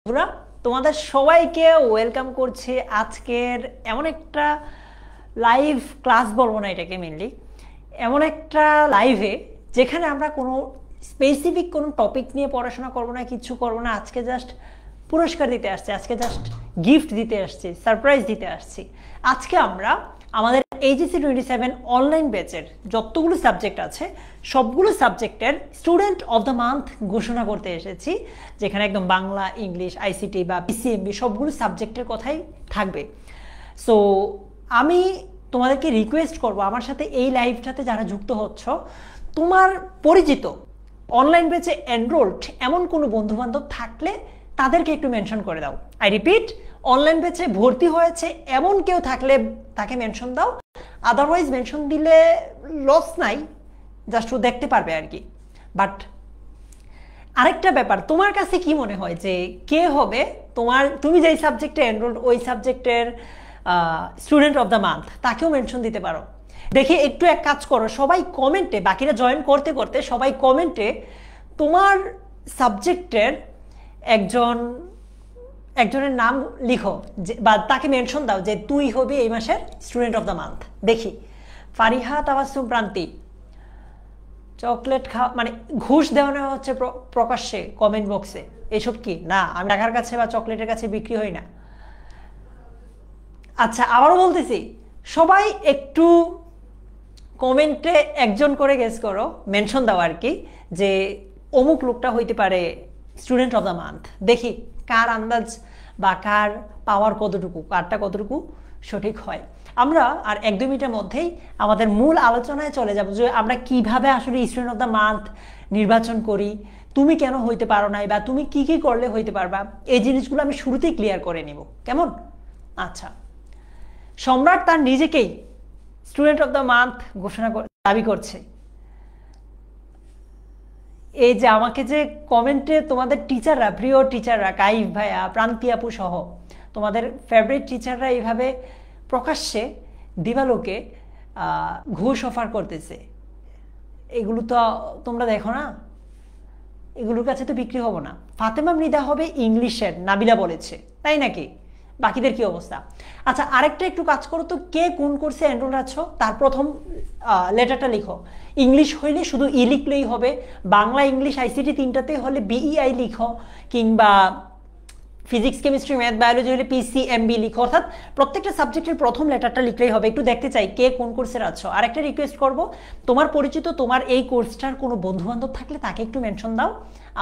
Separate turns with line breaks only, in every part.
বন্ধুরা, তোমাদের সবাইকে ওয়েলকাম করছি আজকের এমন একটা লাইভ ক্লাস, বলবো না এটাকে, মেনলি এমন একটা লাইভে যেখানে আমরা কোনো স্পেসিফিক কোনো টপিক নিয়ে পড়াশোনা করবো না, কিছু করবো না। আজকে জাস্ট পুরস্কার দিতে আসছি, আজকে জাস্ট গিফট দিতে আসছি, সারপ্রাইজ দিতে আসছি। আজকে আমরা আমাদের এইচএসসি 27 অনলাইন ব্যাচের যতগুলো সাবজেক্ট আছে সবগুলো সাবজেক্টের স্টুডেন্ট অফ দ্য মান্থ ঘোষণা করতে এসেছি, যেখানে একদম বাংলা, ইংলিশ, আইসিটি বা পিসিএমবি সবগুলো সাবজেক্টের কথাই থাকবে। সো আমি তোমাদেরকে রিকোয়েস্ট করব, আমার সাথে এই লাইভটাতে যারা যুক্ত হচ্ছ, তোমার পরিচিত অনলাইন ব্যাচে এনরোলড এমন কোনো বন্ধুবান্ধব থাকলে তাদেরকে একটু মেনশন করে দাও। আই রিপিট, অনলাইন ব্যাচে ভর্তি হয়েছে এমন কেউ থাকলে তাকে মেনশন দাও। আদারওয়াইজ মেনশন দিলে লস নাই, জাস্ট ও দেখতে পারবে আর কি। বাট আরেকটা ব্যাপার, তোমার কাছে কি মনে হয় যে কে হবে তুমি যেই সাবজেক্টে এনরোলড ওই সাবজেক্টের স্টুডেন্ট অফ দ্য মান্থ, তাকেও মেনশন দিতে পারো। দেখি একটু এক কাজ করো, সবাই কমেন্টে, বাকিরা জয়েন করতে করতে সবাই কমেন্টে তোমার সাবজেক্টের একজনের নাম লিখো, বা তাকে মেনশন দাও যে তুই হবি এই মাসের স্টুডেন্ট অফ দ্য মান্থ। দেখি, ফারিহা তাবাসসুম প্রান্তি, চকলেট খাওয়া মানে ঘুষ দেওয়া নেওয়া হচ্ছে প্রকাশ্যে কমেন্ট বক্সে, এসব কি? না, আমি টাকার কাছে বা চকলেটের কাছে বিক্রি হই না। আচ্ছা, আবারও বলতেছি, সবাই একটু কমেন্টে একজন করে গেস করো, মেনশন দাও আর কি, যে অমুক লোকটা হইতে পারে স্টুডেন্ট অফ দ্য মান্থ। দেখি কার আন্দাজ বা কার পাওয়ার কতটুকু, কারটা কতটুকু সঠিক হয়। আমরা আর 1-2 মিনিটের মধ্যেই আমাদের মূল আলোচনায় চলে যাব, যে আমরা কিভাবে আসলে স্টুডেন্ট অফ দ্য মান্থ নির্বাচন করি, তুমি কেন হইতে পারো নাই, বা তুমি কি কি করলে হইতে পারবা, এই জিনিসগুলো আমি শুরুতেই ক্লিয়ার করে নিব, কেমন? আচ্ছা, সম্রাট তার নিজেকেই স্টুডেন্ট অফ দ্য মান্থ ঘোষণা দাবি করছে। এই যে আমাকে যে কমেন্টে তোমাদের টিচাররা, প্রিয় টিচাররা, কাইফ ভাইয়া, প্রান্তি আপু সহ তোমাদের ফেভারিট টিচাররা এইভাবে প্রকাশ্যে দিবালোকে ঘুষ অফার করতেছে, এগুলো তো তোমরা দেখো না, এগুলোর কাছে তো বিক্রি হবো না। ফাতেমা মৃধা হবে ইংলিশের, নাবিলা বলেছে, তাই নাকি? বাকিদের কি অবস্থা? আচ্ছা, আরেকটা একটু কাজ করো তো, কে কোন কোর্সে এনরোল আছো তার প্রথম লেটারটা লিখো। ইংলিশ হইলে শুধু ই লিখলেই হবে, বাংলা, ইংলিশ, আইসিটি তিনটাতে হলে বিইআই লিখো, কিংবা ফিজিক্স, কেমিস্ট্রি, ম্যাথ, বায়োলজি হলে পিসিএমবি লিখো। অর্থাৎ প্রত্যেকটা সাবজেক্টের প্রথম লেটারটা লিখলেই হবে। একটু দেখতে চাই কে কোন কোর্সের আছো। আর একটা রিকোয়েস্ট করবো, তোমার পরিচিত তোমার এই কোর্সটার কোনো বন্ধু বান্ধব থাকলে তাকে একটু মেনশন দাও,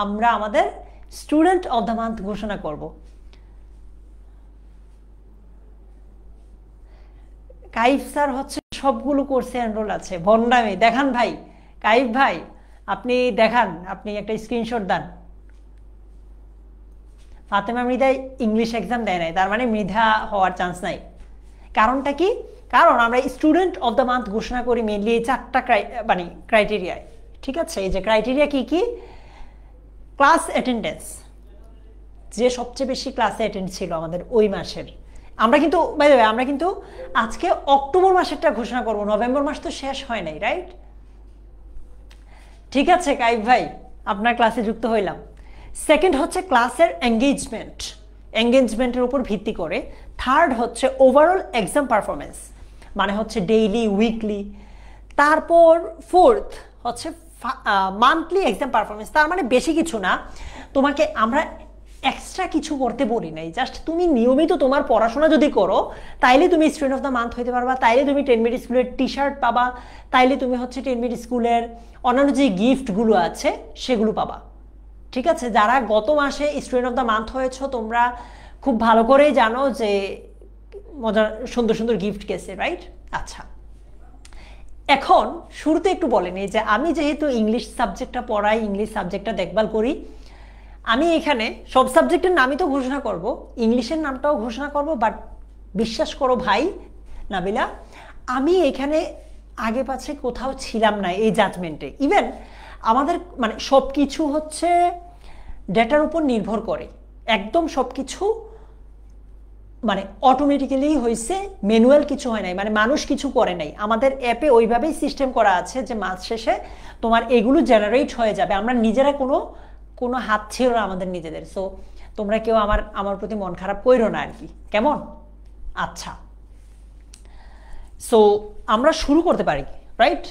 আমরা আমাদের স্টুডেন্ট অফ দ্য মান্থ ঘোষণা করব। কাইফ স্যার হচ্ছে সবগুলো কোর্সে এনরোল আছে, ভন্ডামি দেখান ভাই। কাইফ ভাই, আপনি দেখান, আপনি একটা স্ক্রিনশট দেন। ফাতেমা মৃধা ইংলিশ এক্সাম দেয় নাই, তার মানে মৃধা হওয়ার চান্স নাই। কারণটা কি? কারণ আমরা স্টুডেন্ট অফ দ্য মান্থ ঘোষণা করি মেনলি এই 4টা ক্রাইটেরিয়ায়। ঠিক আছে, এই যে ক্রাইটেরিয়া কি কি? ক্লাস অ্যাটেন্ডেন্স, যে সবচেয়ে বেশি ক্লাসে অ্যাটেন্ড ছিল আমাদের ওই মাসের। আমরা কিন্তু বাই দ্য ওয়ে, আমরা কিন্তু আজকে অক্টোবর মাসেরটা ঘোষণা করব, নভেম্বর মাস তো শেষ হয় নাই, রাইট? ঠিক আছে কাইফ ভাই, আপনার ক্লাসে যুক্ত হইলাম। সেকেন্ড হচ্ছে ক্লাসের এঙ্গেজমেন্টের উপর ভিত্তি করে। থার্ড হচ্ছে ওভারঅল এক্সাম পারফরমেন্স, মানে হচ্ছে ডেইলি, উইকলি। তারপর ফোর্থ হচ্ছে মান্থলি এক্সাম পারফরমেন্স। তার মানে বেশি কিছু না, তোমাকে আমরা এক্সট্রা কিছু করতে বলি নাই, জাস্ট তুমি নিয়মিত তোমার পড়াশোনা যদি করো তাইলে তুমি স্টুডেন্ট অফ দ্য মান্থ হইতে পারবা, তাইলে তুমি 10 মিনিট স্কুলের টি শার্ট পাবা, তাইলে তুমি হচ্ছে 10 মিনিট স্কুলের অন্যান্য যে গিফটগুলো আছে সেগুলো পাবা। ঠিক আছে, যারা গত মাসে স্টুডেন্ট অফ দ্য মান্থ হয়েছ তোমরা খুব ভালো করেই জানো যে মজার সুন্দর সুন্দর গিফট গেছে, রাইট? আচ্ছা, এখন শুরুতে একটু বলেনি যে আমি যেহেতু ইংলিশ সাবজেক্টটা পড়াই, ইংলিশ সাবজেক্টটা দেখভাল করি, আমি এখানে সব সাবজেক্টের নামই তো ঘোষণা করব, ইংলিশের নামটাও ঘোষণা করব। বাট বিশ্বাস করো ভাই নাবিলা, আমি এখানে আগে পাছে কোথাও ছিলাম না এই জাজমেন্টে। ইভেন আমাদের মানে সব কিছু হচ্ছে ডেটার উপর নির্ভর করে, একদম সব কিছু মানে অটোমেটিক্যালি হয়েছে, ম্যানুয়াল কিছু হয় নাই, মানে মানুষ কিছু করে নাই। আমাদের অ্যাপে ওইভাবেই সিস্টেম করা আছে যে মাস শেষে তোমার এগুলো জেনারেট হয়ে যাবে, আমরা নিজেরা কোনো হাত ছিল না আমাদের নিজেদের। সো তোমরা কেউ আমার প্রতি মন খারাপ কইরো না আর কি, কেমন? আচ্ছা, সো আমরা শুরু করতে পারি, রাইট?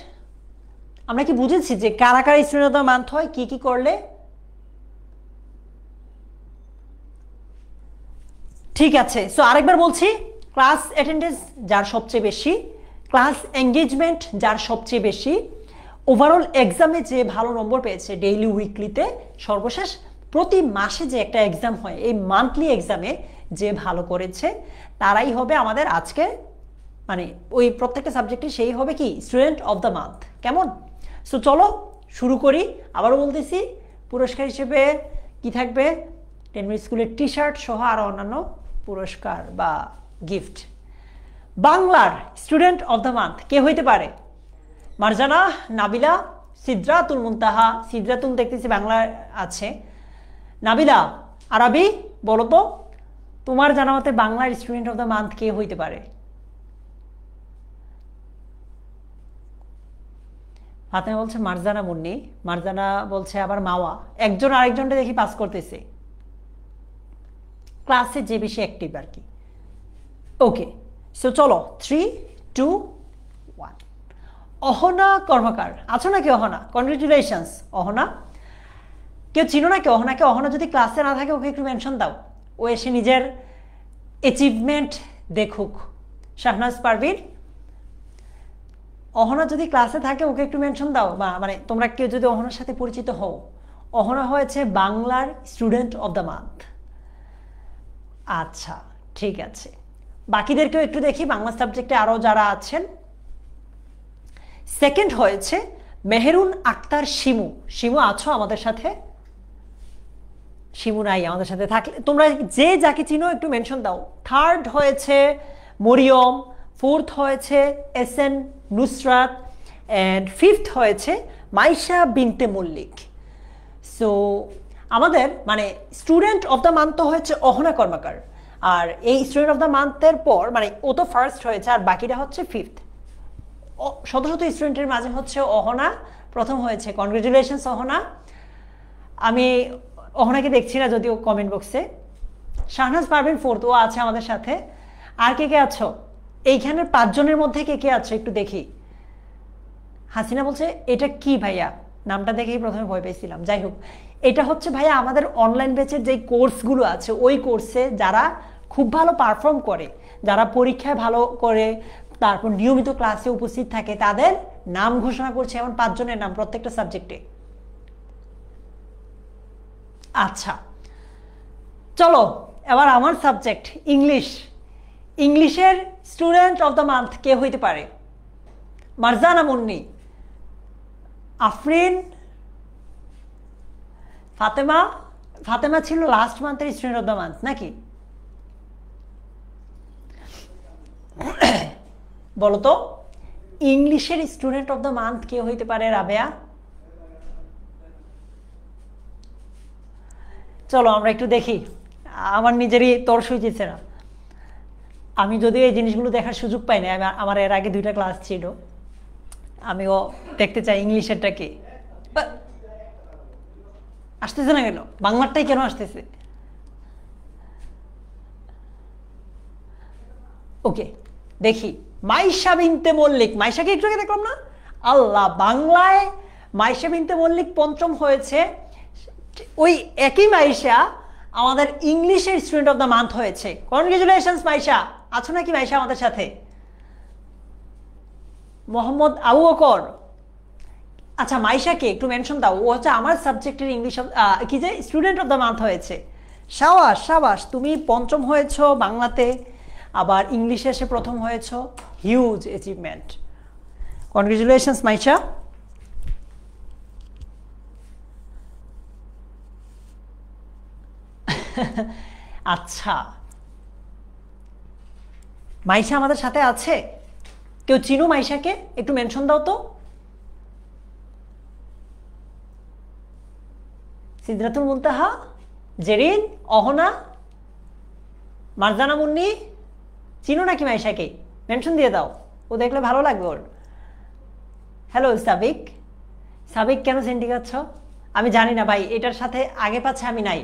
আমরা কি বুঝেছি যে কারা কারা স্টুডেন্ট অফ দ্য মান্থ হয়, কি কি করলে? ঠিক আছে, সো আরেকবার বলছি, ক্লাস অ্যাটেন্ডেন্স যার সবচেয়ে বেশি, ক্লাস এঙ্গেজমেন্ট যার সবচেয়ে বেশি, ওভারঅল এক্সামে যে ভালো নম্বর পেয়েছে ডেইলি উইকলিতে, সর্বশেষ প্রতি মাসে যে একটা এক্সাম হয় এই মান্থলি এক্সামে যে ভালো করেছে তারাই হবে আমাদের আজকে মানে ওই প্রত্যেকটা সাবজেক্টে সেই হবে কি স্টুডেন্ট অফ দ্য মান্থ, কেমন? সো চলো শুরু করি। আবারও বলতেছি, পুরস্কার হিসেবে কি থাকবে? 10 মিনিট স্কুলের টি শার্ট সহ আরও অন্যান্য পুরস্কার বা গিফট। বাংলার স্টুডেন্ট অফ দ্য মান্থ কে হইতে পারে? মারজানা, নাবিলা, সিদরাতুল মুনতাহা। সিদরাতুল দেখতেছি বাংলা আছে। নাবিলা, আরবি বলো তো, তোমার জানা মতে বাংলার স্টুডেন্ট অফ দ্য মান্থ কে হইতে পারে? ফাতেমা বলছে মারজানা মুন্নি, মারজানা বলছে আবার মাওয়া। একজন আরেকজনটা দেখি পাস করতেছে, ক্লাসে যে বেশি অ্যাক্টিভ আর কি। ওকে, সো চলো 3, 2, 1। অহনা কর্মকার আছো নাকি? অহনা, কনগ্রেচুলেশনস অহনা। কেউ চিনো নাকি অহনাকে? অহনা যদি ক্লাসে না থাকে ওকে একটু মেনশন দাও, ও এসে নিজের অ্যাচিভমেন্ট দেখুক। শাহনাজ পারভিন, অহনা যদি ক্লাসে থাকে ওকে একটু মেনশন দাও, বা মানে তোমরা কেউ যদি অহনার সাথে পরিচিত হও। অহনা হয়েছে বাংলার স্টুডেন্ট অফ দ্য মান্থ। আচ্ছা ঠিক আছে, বাকিদেরকেও একটু দেখি বাংলা সাবজেক্টে আরও যারা আছেন। সেকেন্ড হয়েছে মেহেরুন আক্তার শিমু। শিমু আছো আমাদের সাথে? শিমু নাই আমাদের সাথে, থাকলে তোমরা যে যাকে চিনো একটু মেনশন দাও। থার্ড হয়েছে মরিয়ম, ফোর্থ হয়েছে এসএন নুসরাত, অ্যান্ড ফিফথ হয়েছে মাইশা বিনতে মল্লিক। সো আমাদের মানে স্টুডেন্ট অফ দ্য মান্থ তো হয়েছে অহনা কর্মকার, আর এই স্টুডেন্ট অফ দ্য মান্থের পর মানে ও তো ফার্স্ট হয়েছে আর বাকিটা হচ্ছে ফিফথ। শত শত স্টুডেন্টের মাঝে হচ্ছে অহনা প্রথম হয়েছে। কনগ্রেচুলেশনস অহনা। আমি অহনাকে দেখছি না যদিও কমেন্ট বক্সে। শাহনাজ পারভিন ফোর্থ, ও আছে আমাদের সাথে। আর কে কে আছো এইখানের 5 জনের মধ্যে? কে কে আছো একটু দেখি। হাসিনা বলছে এটা কি ভাইয়া? নামটা দেখেই প্রথমে ভয় পেয়েছিলাম। যাই হোক, এটা হচ্ছে ভাইয়া আমাদের অনলাইন ব্যাচের যে কোর্সগুলো আছে ওই কোর্সে যারা খুব ভালো পারফর্ম করে, যারা পরীক্ষায় ভালো করে, তারপর নিয়মিত ক্লাসে উপস্থিত থাকে, তাদের নাম ঘোষণা করছে। এমন 5 জনের নাম প্রত্যেকটা সাবজেক্টে। আচ্ছা চলো এবার আমার সাবজেক্ট ইংলিশ। ইংলিশের স্টুডেন্ট অফ দ্য মান্থ কে হইতে পারে? মারজানা মুন্নি, আফরিন, ফাতেমা। ফাতেমা ছিল লাস্ট মান্থের স্টুডেন্ট অফ দ্য মান্থ নাকি? বলতো ইংলিশের স্টুডেন্ট অফ দ্য মান্থ কে হইতে পারে? রাবেয়া। চলো আমরা একটু দেখি, আমার নিজেরই তর্স হইতেছে না। আমি যদিও এই জিনিসগুলো দেখার সুযোগ পাই না, আমার এর আগে 2টা ক্লাস ছিল, আমিও দেখতে চাই ইংলিশেরটা কি। আসতেছে না কেন? বাংলাটাই কেন আসতেছে? ওকে দেখি, মাইশা বিনতে মল্লিক। মাইশাকে একটু আগে দেখলাম না? আল্লাহ, বাংলায় মাইশা বিনতে মল্লিক পঞ্চম হয়েছে। ওই একই মাইশা আমাদের ইংলিশের স্টুডেন্ট অফ দ্য মান্থ হয়েছে। কনগ্রেচুলেশনস মাইশা। আছো নাকি মাইশা আমাদের সাথে? মোহাম্মদ আবু বকর, আচ্ছা মাইশাকে একটু মেনশন দাও, ও হচ্ছে আমার সাবজেক্টের ইংলিশ কি যে স্টুডেন্ট অফ দ্য মান্থ হয়েছে। সাবাস সাবাস, তুমি পঞ্চম হয়েছ বাংলাতে, আবার ইংলিশে এসে প্রথম হয়েছ। Huge achievement, congratulations Maisha. আচ্ছা, মাইশা আমাদের সাথে আছে? কেউ চিনো মাইশাকে? একটু মেনশন দাও তো। সিদরাতুল মুনতাহা, জেরিন, অহনা, মারজানা মুন্নি, চিনো নাকি মাইশাকে? মেনশন দিয়ে দাও, ও দেখলে ভালো লাগবে ওর। হ্যালো সাবিক। সাবিক কেন সেন্টি খাচ্ছ? আমি জানি না ভাই, এটার সাথে আগে পাচ্ছে আমি নাই।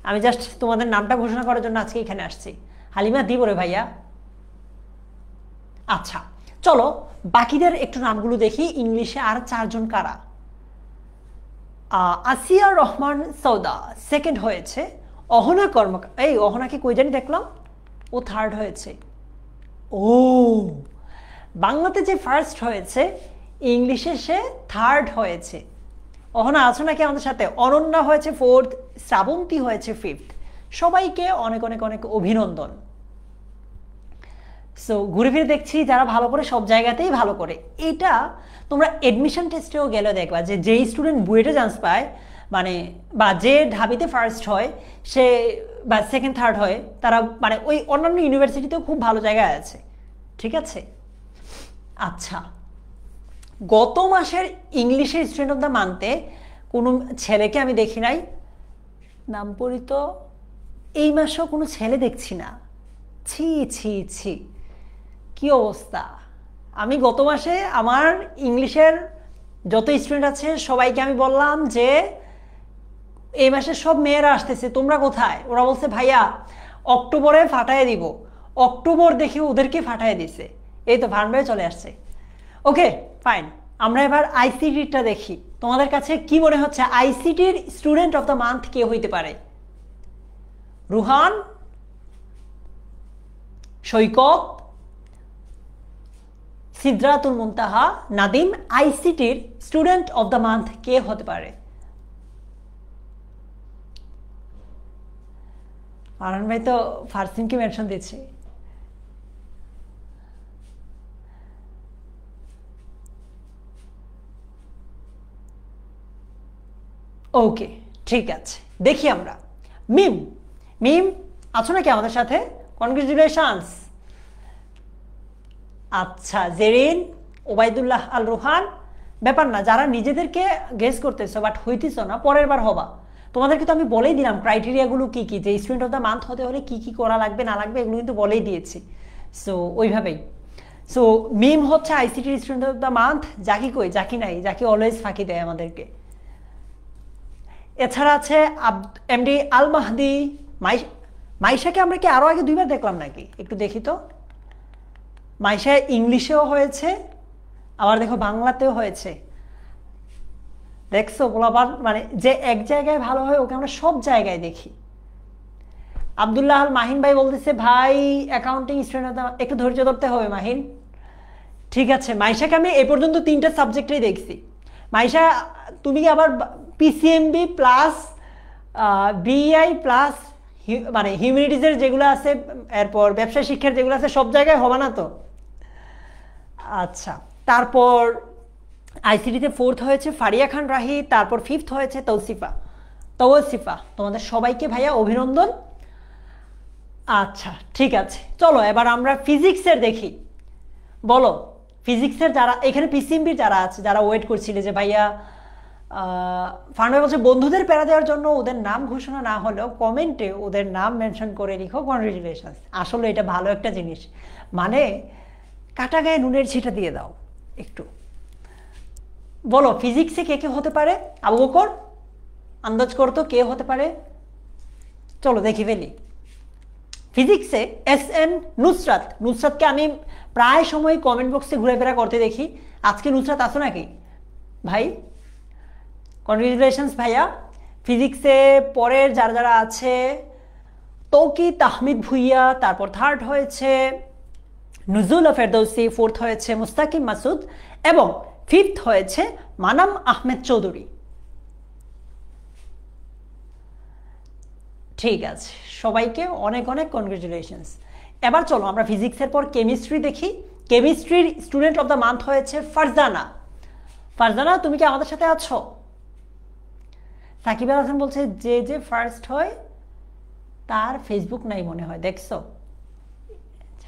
আমি জাস্ট তোমাদের নামটা ঘোষণা করার জন্য আজকে এখানে আসছি। হালিমা দিব রে ভাইয়া। আচ্ছা চলো বাকিদের একটু নামগুলো দেখি। ইংলিশে আর 4 জন কারা? আসিয়া রহমান সৌদা সেকেন্ড হয়েছে। অহনা কর্মকার, এই অহনাকে কই জানি দেখলাম, ও থার্ড হয়েছে। ও বাংলাতে যে ফার্স্ট হয়েছে, ইংলিশে সে থার্ড হয়েছে। অহনা আছো নাকি আমাদের সাথে? অনন্যা হয়েছে ফোর্থ, শ্রাবন্তী হয়েছে ফিফথ। সবাইকে অনেক অনেক অনেক অভিনন্দন। সো ঘুরে ফিরে দেখছি যারা ভালো করে সব জায়গাতেই ভালো করে। এটা তোমরা এডমিশন টেস্টেও গেলে দেখবা যে যেই স্টুডেন্ট বুয়েটে চান্স পায়, মানে বা যে ঢাবিতে ফার্স্ট হয় সে বা সেকেন্ড থার্ড হয়, তারা মানে ওই অন্যান্য ইউনিভার্সিটিতেও খুব ভালো জায়গায় আছে। ঠিক আছে। আচ্ছা গত মাসের ইংলিশের স্টুডেন্ট অফ দ্য মান্থে কোনো ছেলেকে আমি দেখি নাই নাম পরিত। এই মাসেও কোনো ছেলে দেখছি না। ছি ছি ছি, কি অবস্থা! আমি গত মাসে আমার ইংলিশের যত স্টুডেন্ট আছে সবাইকে আমি বললাম যে এই মাসে সব মেয়েরা আসতেছে, তোমরা কোথায়? ওরা বলছে ভাইয়া অক্টোবরে ফাটায় দিব। অক্টোবর দেখে ওদেরকে ফাটায় দিছে। এই তো ভান্ডারে চলে আসছে। ওকে ফাইন, আমরা এবার আইসিটিটা দেখি। তোমাদের কাছে কি মনে হচ্ছে আইসিটির স্টুডেন্ট অফ দ্য মান্থ কে হইতে পারে? রুহান, সৈকত, সিদরাতুল মুনতাহা, নাদিম, আইসিটির স্টুডেন্ট অফ দ্য মান্থ কে হতে পারে? আরহান ভাই তো ফারসিনকে মেনশন দিচ্ছে। ওকে ঠিক আছে, দেখি আমরা। মিম, মিম আছো নাকি আমাদের সাথে? কনগ্রেচুলেশনস। আচ্ছা জেরিন, ওবায়দুল্লাহ আল রুহান, ব্যাপার না, যারা নিজেদেরকে গেস করতেছো বাট হইতেছ না, পরের বার হবা। তোমাদেরকে তো আমি বলেই দিলাম ক্রাইটেরিয়াগুলো কি কি, যে স্টুডেন্ট অফ দ্য মান্থ হতে হলে কি কি করা লাগবে না লাগবে, এগুলো কিন্তু বলেই দিয়েছি। সো ওইভাবেই। সো মিম হচ্ছে আইসিটির student of the month. Zaki কই? জাকি নাই, জাকি অলওয়েজ ফাঁকি দেয় আমাদেরকে। এছাড়া আছে এমডি আল মাহদি। মাইশাকে আমরা কি আরো আগে 2বার দেখলাম নাকি? একটু দেখি তো। মাইশা ইংলিশেও হয়েছে, আবার দেখো বাংলাতেও হয়েছে। দেখছো বলাবার মানে যে এক জায়গায় ভালো হয় ওকে আমরা সব জায়গায় দেখি। আব্দুল্লাহ আল মাহিন ভাই বলতেছে ভাই অ্যাকাউন্টিং স্টুডেন্ট, একটু ধৈর্য ধরতে হবে মাহিন। ঠিক আছে, মাইশাকে আমি এ পর্যন্ত 3টা সাবজেক্টেই দেখছি। মাইশা তুমি কি আবার পিসিএমবি প্লাস বিআই প্লাস মানে হিউম্যানিটিজের যেগুলো আছে, এরপর ব্যবসা শিক্ষার যেগুলো আছে সব জায়গায় হবে না তো? আচ্ছা, তারপর আইসিটিতে ফোর্থ হয়েছে ফারিয়া খান রাহি, তারপর ফিফথ হয়েছে তৌসিফা। তোমাদের সবাইকে ভাইয়া অভিনন্দন। আচ্ছা ঠিক আছে, চলো এবার আমরা ফিজিক্সের দেখি। বলো ফিজিক্সের যারা এখানে পিসিএমবির যারা আছে, যারা ওয়েট করছিলে যে ভাইয়া ফান্ড বলছে বন্ধুদের প্যারা দেওয়ার জন্য ওদের নাম ঘোষণা না হলেও কমেন্টে ওদের নাম মেনশন করে লিখো কনগ্রেচুলেশনস। আসলে এটা ভালো একটা জিনিস, মানে কাটা গায়ে নুনের ছিটা দিয়ে দাও একটু। বলো ফিজিক্সে কে কে হতে পারে? আবু বকর আন্দাজ করতো কে হতে পারে? চলো দেখি ফেলি। ফিজিক্সে SN নুসরাত। নুসরাতকে আমি প্রায় সময় কমেন্ট বক্সে ঘুরেফেরা করতে দেখি। আজকে নুসরাত আসো নাকি ভাই? কনগ্রেচুলেশনস ভাইয়া। ফিজিক্সে পরের যারা যারা আছে, তৌকিত আহমেদ ভুইয়া, তারপর থার্ড হয়েছে নুজুল ফেরদৌসি, ফোর্থ হয়েছে মুস্তাকিম মাসুদ এবং ফিফথ হয়েছে মানাম আহমেদ চৌধুরী। ঠিক আছে, সবাইকে অনেক অনেক কনগ্রেচুলেশনস। এবার চলো আমরা ফিজিক্সের পর কেমিস্ট্রি দেখি। কেমিস্ট্রির স্টুডেন্ট অফ দ্য মান্থ হয়েছে ফারজানা। ফারজানা তুমি কি আমাদের সাথে আছো? সাকিব আল হাসান বলছে যে যে ফার্স্ট হয় তার ফেসবুক নাই মনে হয়। দেখছো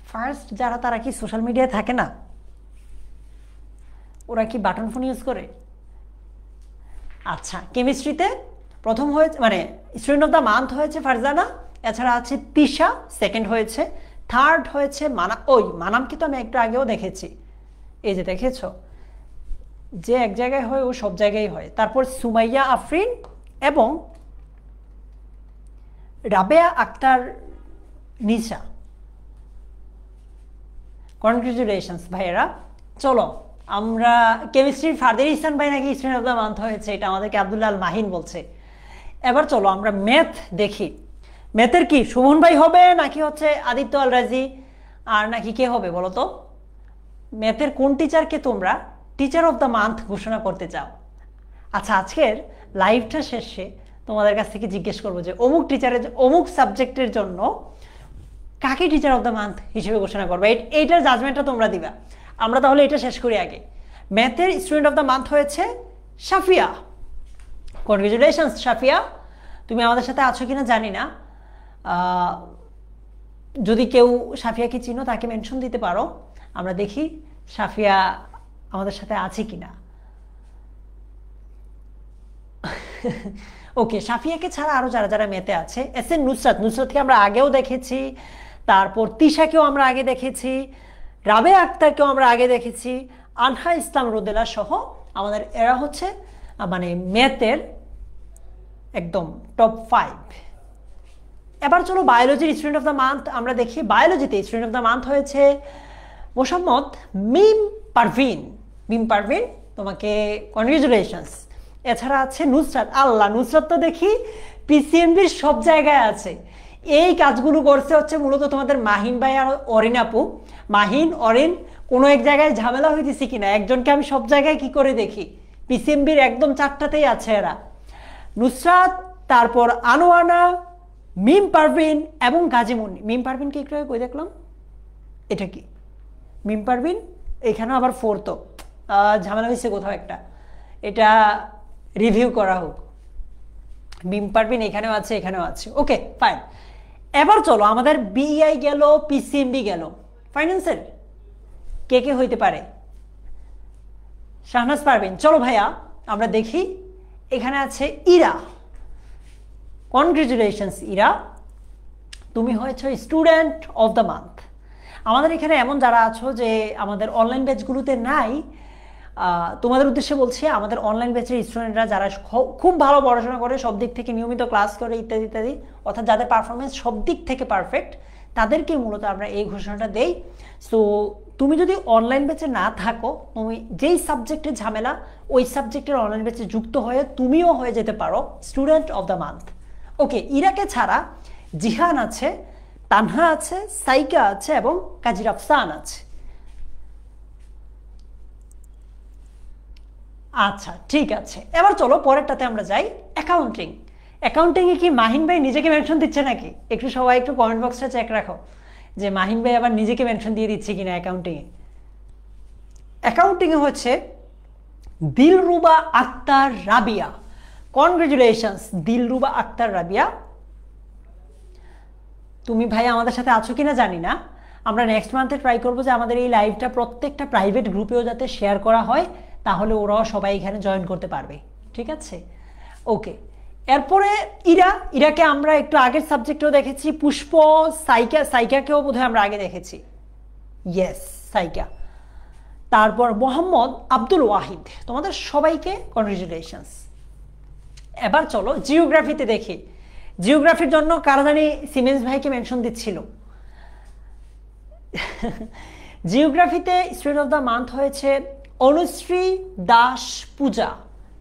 ফার্স্ট যারা তারা কি সোশ্যাল মিডিয়ায় থাকে না? ওরা কি বাটন ফোন ইউজ করে? আচ্ছা, কেমিস্ট্রিতে প্রথম হয়েছে মানে স্টুডেন্ট অফ দ্য মান্থ হয়েছে ফারজানা। এছাড়া আছে তিশা সেকেন্ড হয়েছে, থার্ড হয়েছে মানামকে তো আমি একটু আগেও দেখেছি। এই যে দেখেছো, যে এক জায়গায় হয় ও সব জায়গায় হয়। তারপর সুমাইয়া আফরিন এবং রাবেয়া আক্তার নিশা, কনগ্রেচুলেশনস ভাইয়েরা। চলো আমরা কেমিস্ট্রির ফারদের ইহসান ভাই নাকি স্টুডেন্ট অফ দ্য মান্থ হয়েছে, এটা আমাদেরকে আব্দুল্লাহ আল মাহিন বলছে। এবার চলো আমরা ম্যাথ দেখি। ম্যাথের কি সুমন ভাই হবে নাকি হচ্ছে আদিত্য আল রাজি, আর নাকি কে হবে বলো তো? ম্যাথের কোন টিচারকে তোমরা টিচার অফ দ্য মান্থ ঘোষণা করতে চাও? আচ্ছা, আজকের লাইভটা শেষে তোমাদের কাছ থেকে জিজ্ঞেস করবো যে অমুক টিচারের অমুক সাবজেক্টের জন্য কাকে টিচার অফ দ্য মান্থ হিসেবে ঘোষণা করবে, এইটার জাজমেন্টটা তোমরা দিবা। আমরা তাহলে এটা শেষ করি আগে। ম্যাথের স্টুডেন্ট অফ দ্য মান্থ হয়েছে সাফিয়া। কনগ্রেচুলেশনস সাফিয়া, তুমি আমাদের সাথে আছো কিনা জানি না, যদি কেউ সাফিয়াকে চিনো তাকে মেনশন দিতে পারো, আমরা দেখি সাফিয়া আমাদের সাথে আছে কিনা। ওকে, সাফিয়াকে ছাড়া আরো যারা যারা মেতে আছে, এস এন নুসরাত, নুসরাতকে আমরা আগেও দেখেছি, তারপর তিশাকেও আমরা আগে দেখেছি, রাবেয়া আক্তারকেও আমরা আগে দেখেছি, আনহা ইসলাম রোদেলা সহ আমাদের এরা হচ্ছে মানে ম্যাথের একদম টপ 5। এবার চলো বায়োলজির স্টুডেন্ট অফ দ্য মান্থ আমরা দেখি। বায়োলজিতে স্টুডেন্ট অফ দ্য মান্থ হয়েছে মোসাম্মদ মিম পারভিন। মিম পারভিন, তোমাকে কনগ্রেচুলেশনস। এছাড়া আছে নুসরাত। আল্লাহ, নুসরাত তো দেখি পিসিএমবির সব জায়গায় আছে। এই কাজগুলো করছে হচ্ছে মূলত তোমাদের মাহিন ভাই আর অরিন আপু। মাহিন অরিন কোনো এক জায়গায় ঝামেলা হইতেছে কিনা, একজনকে আমি সব জায়গায় কি করে দেখি, পিসিএমবির একদম 4টাতেই আছে এরা। নুসরাত, তারপর আনোয়ানা, মিম পারভিন এবং গাজীমুন্নি। মিম পারভিনকে একটু কই দেখলাম, এটা কি মিম পারভিন? এখানে আবার 4 ঝামেলা হয়েছে কোথাও একটা, এটা রিভিউ করা হোক। মিম পারভিন এখানেও আছে, এখানেও আছে। Okay fine. এবার চলো আমাদের বিআই গেল, পিসিএমবি গেল, ফাইন্যান্সের কে কে হইতে পারে? শাহনাজ পারভিন। চলো ভাইয়া আমরা দেখি। এখানে আছে ইরা। কনগ্রেচুলেশনস ইরা, তুমি হয়েছো স্টুডেন্ট অফ দ্য মান্থ। আমাদের এখানে এমন যারা আছো যে আমাদের অনলাইন ব্যাচগুলোতে নাই, তোমাদের উদ্দেশ্যে বলছি, আমাদের অনলাইন ব্যাচের স্টুডেন্টরা যারা খুব ভালো পড়াশোনা করে, সব দিক থেকে নিয়মিত ক্লাস করে ইত্যাদি ইত্যাদি, অর্থাৎ যাদের পারফরমেন্স সব দিক থেকে পারফেক্ট, তাদেরকে মূলত আমরা এই ঘোষণাটা দেই। সো তুমি যদি অনলাইন ব্যাচে না থাকো, তুমি যেই সাবজেক্টের ঝামেলা ওই সাবজেক্টের অনলাইন ব্যাচে যুক্ত হয়ে তুমিও হয়ে যেতে পারো স্টুডেন্ট অফ দ্য মান্থ। ওকে, ইরাকে ছাড়া জিহান আছে, তানহা আছে, সাইকা আছে এবং কাজী রাফসান আছে। আচ্ছা ঠিক আছে, এবার চলো পরেরটাতে আমরা যাই। অ্যাকাউন্টিং। অ্যাকাউন্টিংয়ে কি মাহিন ভাই নিজেকে মেনশন দিচ্ছে নাকি? একটু সবাই একটু কমেন্ট বক্সটা চেক রাখো যে মাহিন ভাই আবার নিজেকে মেনশন দিয়ে দিচ্ছে কিনা অ্যাকাউন্টিংয়ে। অ্যাকাউন্টিংয়ে হচ্ছে দিলরুবা আক্তার রাবিয়া। কনগ্রেচুলেশনস দিলরুবা আক্তার রাবিয়া, তুমি ভাই আমাদের সাথে আছো কিনা জানি না। আমরা নেক্সট মান্থে ট্রাই করবো যে আমাদের এই লাইভটা প্রত্যেকটা প্রাইভেট গ্রুপেও যাতে শেয়ার করা হয়, তাহলে ওরাও সবাই এখানে জয়েন করতে পারবে। ঠিক আছে, ওকে। এরপরে ইরাকে আমরা একটু আগের সাবজেক্টেও দেখেছি। পুষ্প, সাইকাকেও বোধহয় আমরা আগে দেখেছি। ইয়েস, সাইকা। তারপর মোহাম্মদ আব্দুল ওয়াহিদ, তোমাদের সবাইকে কনগ্রেচুলেশনস। এবার চলো জিওগ্রাফিতে দেখি। জিওগ্রাফির জন্য কারা জানি সিমেন্স ভাইকে মেনশন দিচ্ছিল। জিওগ্রাফিতে স্টুডেন্ট অফ দ্য মান্থ হয়েছে অনুশ্রী দাস পূজা।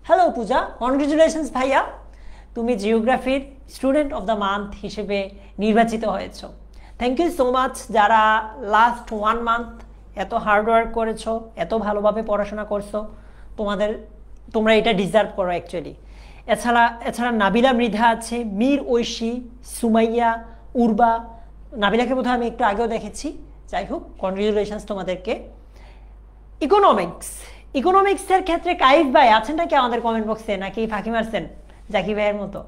হ্যালো পূজা, কনগ্রেচুলেশনস ভাইয়া, তুমি জিওগ্রাফির স্টুডেন্ট অফ দ্য মান্থ হিসেবে নির্বাচিত হয়েছ। থ্যাংক ইউ সো মাচ যারা লাস্ট 1 মান্থ এত হার্ডওয়ার্ক করেছো, এত ভালোভাবে পড়াশোনা করছো, তোমরা এটা ডিজার্ভ করো অ্যাকচুয়ালি। এছাড়া নাবিলা মৃধা আছে, মীর ঐশী, সুমাইয়া, উর্বা। নাবিলাকে বোধহয় আমি একটু আগেও দেখেছি। যাই হোক, কনগ্রেচুলেশনস তোমাদেরকে। ইকোনমিক্সের ক্ষেত্রে কাইফ ভাই আছেন নাকি আমাদের কমেন্ট বক্সে, নাকি ফাঁকি মারছেন জাকি ভাইয়ের মতো?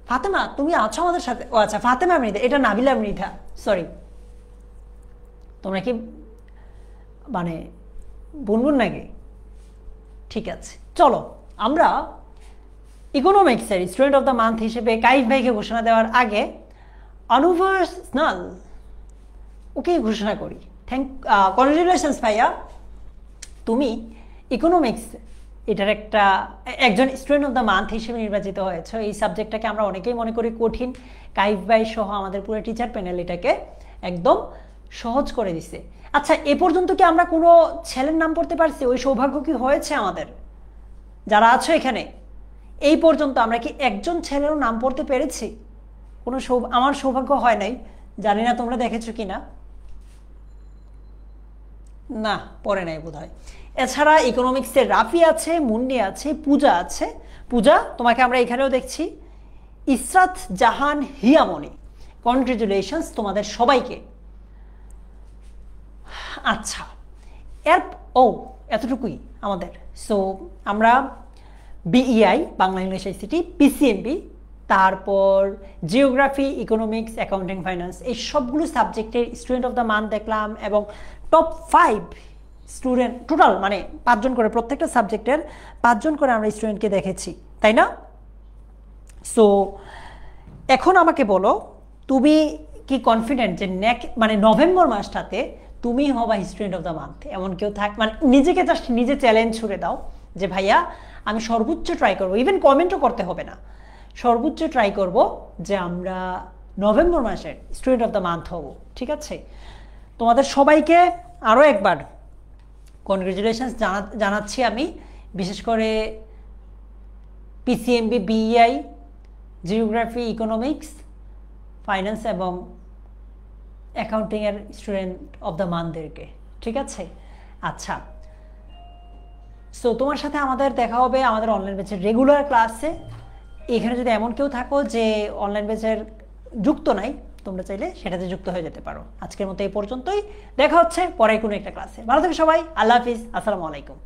ফাতেমা তুমি আছো আমাদের সাথে? ও আচ্ছা, ফাতেমা মৃধা, এটা নাবিলা মৃধা, সরি। তোমরা কি মানে বুনবুন নাকি? ঠিক আছে, চলো আমরা ইকোনমিক্সের স্টুডেন্ট অফ দ্য মান্থ হিসেবে কাইফ ভাইকে ঘোষণা দেওয়ার আগে অনুভার্সনাল ওকে ঘোষণা করি। কনগ্রেচুলেশনস ভাইয়া, তুমি ইকোনমিক্স এটার একটা একজন স্টুডেন্ট অফ দ্য মান্থ হিসেবে নির্বাচিত হয়েছে। এই সাবজেক্টটাকে আমরা অনেকেই মনে করি কঠিন, কাইফ ভাই সহ আমাদের পুরো টিচার প্যানেল এটাকে একদম সহজ করে দিছে। আচ্ছা, এ পর্যন্ত কি আমরা কোনো ছেলের নাম পড়তে পারছি? ওই সৌভাগ্য কি হয়েছে আমাদের যারা আছো এখানে? এই পর্যন্ত আমরা কি একজন ছেলেরও নাম পড়তে পেরেছি? কোনো আমার সৌভাগ্য হয় নাই, জানি না তোমরা দেখেছো কি না। না, পড়ে নাই বোধ হয়। এছাড়া ইকোনমিক্সের রাফি আছে, মুন্নি আছে, পূজা আছে। পূজা, তোমাকে আমরা এখানেও দেখছি। ইসরাত জাহান হিয়ামনি, কনগ্রেচুলেশনস তোমাদের সবাইকে। আচ্ছা, এর এতটুকুই আমাদের। সো আমরা বিইআই, বাংলা ইংলিশ আইসিটি, পিসিএমবি, তারপর জিওগ্রাফি, ইকোনমিক্স, অ্যাকাউন্টিং, ফাইন্যান্স, এই সবগুলো সাবজেক্টের স্টুডেন্ট অফ দ্য মান্থ দেখলাম এবং টপ 5 স্টুডেন্ট টোটাল, মানে 5 জন করে, প্রত্যেকটা সাবজেক্টের 5 জন করে আমরা স্টুডেন্টকে দেখেছি, তাই না? সো এখন আমাকে বলো, তুমি কি কনফিডেন্ট যে মানে নভেম্বর মাসটাতে তুমি হবা স্টুডেন্ট অফ দ্য মান্থ? এমন কেউ মানে নিজেকে জাস্ট নিজে চ্যালেঞ্জ ছুড়ে দাও যে ভাইয়া আমি সর্বোচ্চ ট্রাই করবো, ইভেন কমেন্টও করতে হবে না, সর্বোচ্চ ট্রাই করব যে আমরা নভেম্বর মাসের স্টুডেন্ট অফ দ্য মান্থ হব। ঠিক আছে? তোমাদের সবাইকে আরও একবার কনগ্রেচুলেশনস জানাচ্ছি আমি, বিশেষ করে পিসিএমবি, বিইআই, জিওগ্রাফি, ইকোনমিক্স, ফাইন্যান্স এবং অ্যাকাউন্টিংয়ের স্টুডেন্ট অফ দ্য মান্থদেরকে। ঠিক আছে? আচ্ছা, সো তোমার সাথে আমাদের দেখা হবে আমাদের অনলাইন ব্যাচের রেগুলার ক্লাসে। এখানে যদি এমন কেউ থাকো যে অনলাইন ব্যাচের যুক্ত নাই, তোমরা চাইলে সেটাতে যুক্ত হয়ে যেতে পারো। আজকের মতো এই পর্যন্তই, দেখা হচ্ছে পরে কোনো একটা ক্লাসে। ভালো থেকো সবাই, আল্লাহ হাফিজ, আসসালামু আলাইকুম।